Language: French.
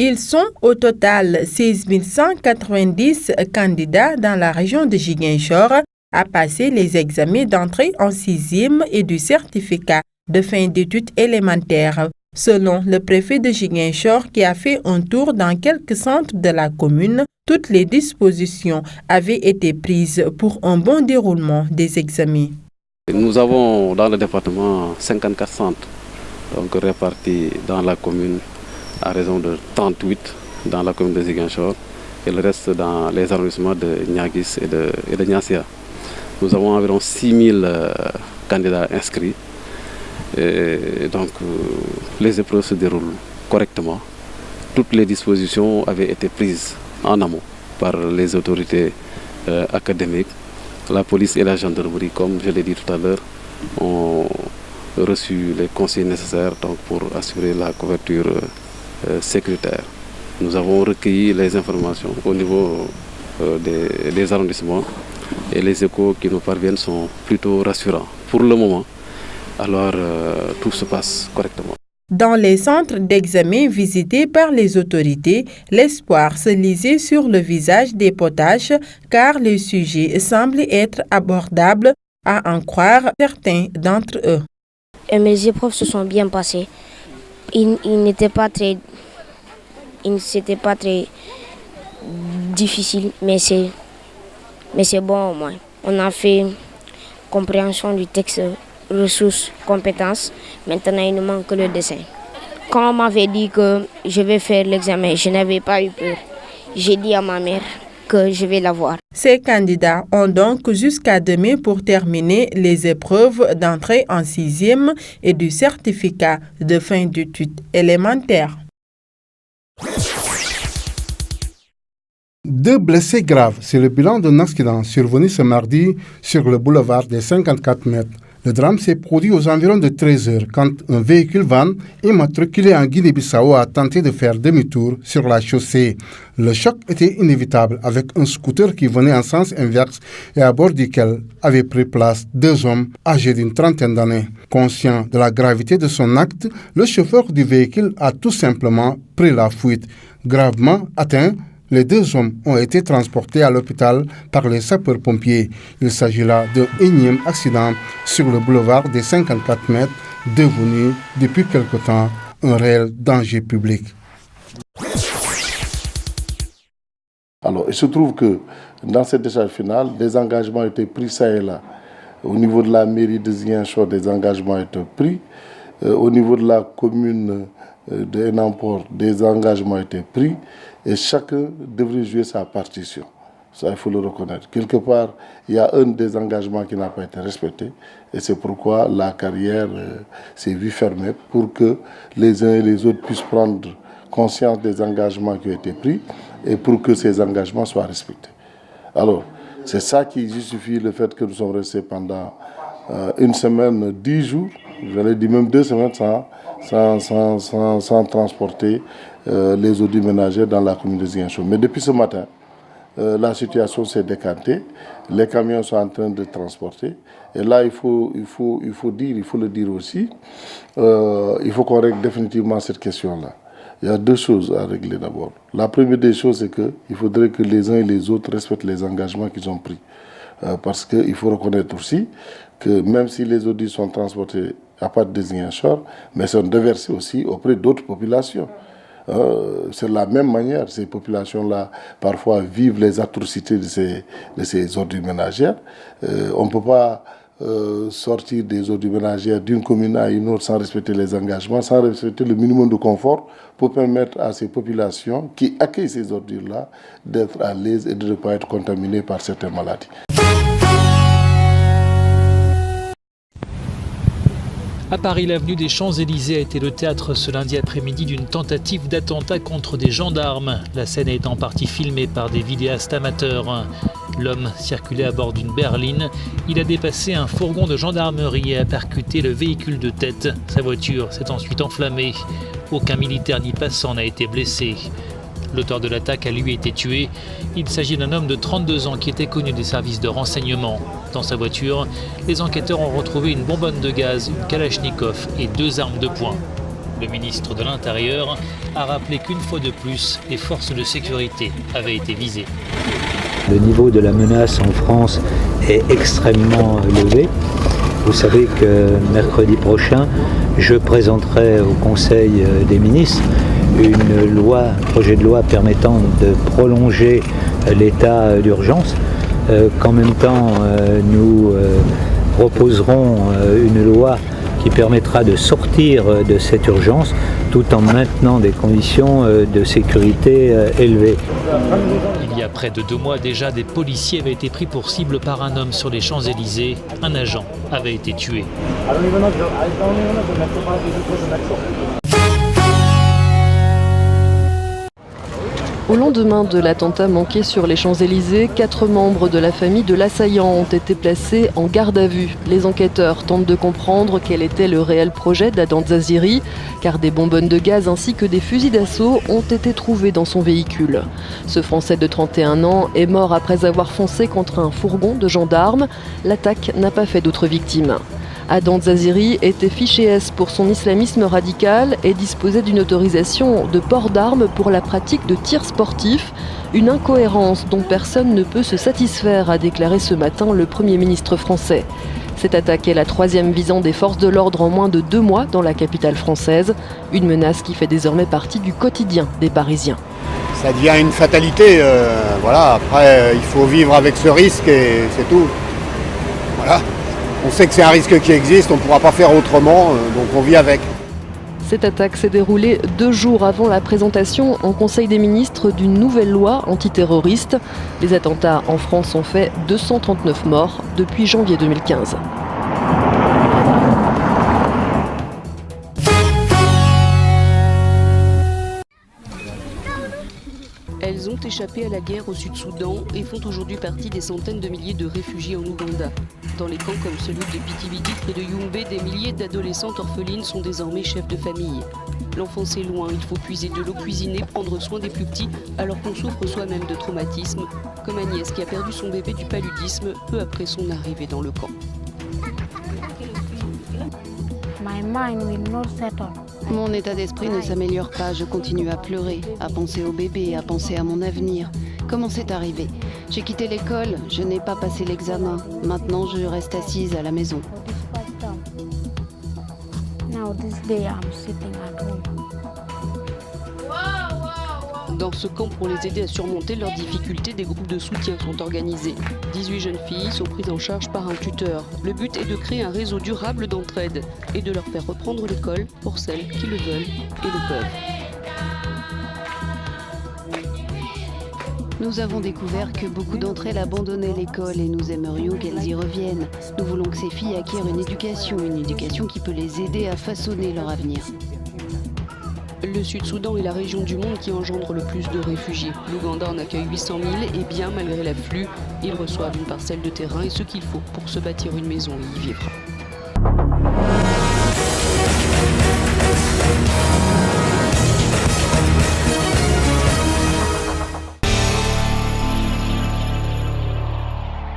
Ils sont au total 16 190 candidats dans la région de Ziguinchor à passer les examens d'entrée en 6e et du certificat de fin d'études élémentaires. Selon le préfet de Ziguinchor qui a fait un tour dans quelques centres de la commune, toutes les dispositions avaient été prises pour un bon déroulement des examens. Nous avons dans le département 54 centres donc répartis dans la commune à raison de 38 dans la commune de Ziguinchor et le reste dans les arrondissements de Niaguis et de Niassia. Nous avons environ 6000 candidats inscrits et donc les épreuves se déroulent correctement. Toutes les dispositions avaient été prises en amont par les autorités académiques. La police et la gendarmerie, comme je l'ai dit tout à l'heure, ont reçu les conseils nécessaires donc, pour assurer la couverture sécuritaire. Nous avons recueilli les informations au niveau des arrondissements et les échos qui nous parviennent sont plutôt rassurants. Pour le moment, alors tout se passe correctement. Dans les centres d'examen visités par les autorités, l'espoir se lisait sur le visage des potaches car le sujet semble être abordable, à en croire certains d'entre eux. Mes épreuves se sont bien passées. Il n'était pas très difficile, mais c'est bon au moins. On a fait compréhension du texte, ressources, compétences. Maintenant, il nous manque que le dessin. Quand on m'avait dit que je vais faire l'examen, je n'avais pas eu peur. J'ai dit à ma mère que je vais l'avoir. Ces candidats ont donc jusqu'à demain pour terminer les épreuves d'entrée en 6e et du certificat de fin d'études élémentaires. 2 blessés graves, c'est le bilan d'un accident survenu ce mardi sur le boulevard des 54 mètres. Le drame s'est produit aux environs de 13 heures quand un véhicule van immatriculé en Guinée-Bissau a tenté de faire demi-tour sur la chaussée. Le choc était inévitable avec un scooter qui venait en sens inverse et à bord duquel avaient pris place 2 hommes âgés d'une trentaine d'années. Conscient de la gravité de son acte, le chauffeur du véhicule a tout simplement pris la fuite. Gravement atteint, les 2 hommes ont été transportés à l'hôpital par les sapeurs-pompiers. Il s'agit là d'un énième accident sur le boulevard des 54 mètres, devenu depuis quelque temps un réel danger public. Alors, il se trouve que dans cette décharge finale, des engagements ont été pris ça et là. Au niveau de la mairie de Ziguinchor, des engagements ont été pris. Au niveau de la commune de Enampor, des engagements ont été pris. Et chacun devrait jouer sa partition. Ça, il faut le reconnaître. Quelque part, il y a un des engagements qui n'a pas été respecté. Et c'est pourquoi la carrière s'est vue fermée pour que les uns et les autres puissent prendre conscience des engagements qui ont été pris et pour que ces engagements soient respectés. Alors, c'est ça qui justifie le fait que nous sommes restés pendant une semaine, 10 jours, j'allais dire même 2 semaines sans transporter les ordures ménagères dans la commune de Ziguinchor. Mais depuis ce matin, la situation s'est décantée, les camions sont en train de transporter. Et là, il faut le dire aussi, il faut qu'on règle définitivement cette question-là. Il y a 2 choses à régler d'abord. La première des choses, c'est qu'il faudrait que les uns et les autres respectent les engagements qu'ils ont pris. Parce qu'il faut reconnaître aussi que même si les ordures sont transportées à partir de Ziguinchor, mais sont déversées aussi auprès d'autres populations. C'est de la même manière, ces populations-là parfois vivent les atrocités de ces ordures ménagères. On ne peut pas sortir des ordures ménagères d'une commune à une autre sans respecter les engagements, sans respecter le minimum de confort pour permettre à ces populations qui accueillent ces ordures-là d'être à l'aise et de ne pas être contaminées par certaines maladies. À Paris, l'avenue des Champs-Élysées a été le théâtre ce lundi après-midi d'une tentative d'attentat contre des gendarmes. La scène est en partie filmée par des vidéastes amateurs. L'homme circulait à bord d'une berline. Il a dépassé un fourgon de gendarmerie et a percuté le véhicule de tête. Sa voiture s'est ensuite enflammée. Aucun militaire ni passant n'a été blessé. L'auteur de l'attaque a lui été tué. Il s'agit d'un homme de 32 ans qui était connu des services de renseignement. Dans sa voiture, les enquêteurs ont retrouvé une bonbonne de gaz, une kalachnikov et 2 armes de poing. Le ministre de l'Intérieur a rappelé qu'une fois de plus, les forces de sécurité avaient été visées. Le niveau de la menace en France est extrêmement élevé. Vous savez que mercredi prochain, je présenterai au Conseil des ministres un projet de loi permettant de prolonger l'état d'urgence. Qu'en même temps, nous proposerons une loi qui permettra de sortir de cette urgence tout en maintenant des conditions de sécurité élevées. Il y a près de 2 mois déjà, des policiers avaient été pris pour cible par un homme sur les Champs-Élysées. Un agent avait été tué. Au lendemain de l'attentat manqué sur les Champs-Élysées, 4 membres de la famille de l'assaillant ont été placés en garde à vue. Les enquêteurs tentent de comprendre quel était le réel projet d'Adnan Zaziri, car des bonbonnes de gaz ainsi que des fusils d'assaut ont été trouvés dans son véhicule. Ce Français de 31 ans est mort après avoir foncé contre un fourgon de gendarmes. L'attaque n'a pas fait d'autres victimes. Adnan Zaziri était fiché S pour son islamisme radical et disposait d'une autorisation de port d'armes pour la pratique de tirs sportifs, une incohérence dont personne ne peut se satisfaire, a déclaré ce matin le Premier ministre français. Cette attaque est la 3e visant des forces de l'ordre en moins de 2 mois dans la capitale française, une menace qui fait désormais partie du quotidien des Parisiens. Ça devient une fatalité, après il faut vivre avec ce risque et c'est tout. Voilà. On sait que c'est un risque qui existe, on ne pourra pas faire autrement, donc on vit avec. Cette attaque s'est déroulée 2 jours avant la présentation en Conseil des ministres d'une nouvelle loi antiterroriste. Les attentats en France ont fait 239 morts depuis janvier 2015. Elles ont échappé à la guerre au Sud-Soudan et font aujourd'hui partie des centaines de milliers de réfugiés en Ouganda. Dans les camps comme celui de Pitividi près de Yumbe, des milliers d'adolescentes orphelines sont désormais chefs de famille. L'enfance est loin, il faut puiser de l'eau cuisinée, prendre soin des plus petits alors qu'on souffre soi-même de traumatisme, comme Agnès qui a perdu son bébé du paludisme peu après son arrivée dans le camp. Mon état d'esprit ne s'améliore pas, je continue à pleurer, à penser au bébé, à penser à mon avenir. Comment c'est arrivé? J'ai quitté l'école, je n'ai pas passé l'examen. Maintenant, je reste assise à la maison. Dans ce camp, pour les aider à surmonter leurs difficultés, des groupes de soutien sont organisés. 18 jeunes filles sont prises en charge par un tuteur. Le but est de créer un réseau durable d'entraide et de leur faire reprendre l'école pour celles qui le veulent et le peuvent. Nous avons découvert que beaucoup d'entre elles abandonnaient l'école et nous aimerions qu'elles y reviennent. Nous voulons que ces filles acquièrent une éducation qui peut les aider à façonner leur avenir. Le Sud-Soudan est la région du monde qui engendre le plus de réfugiés. L'Ouganda en accueille 800 000 et bien malgré l'afflux, ils reçoivent une parcelle de terrain et ce qu'il faut pour se bâtir une maison et y vivre.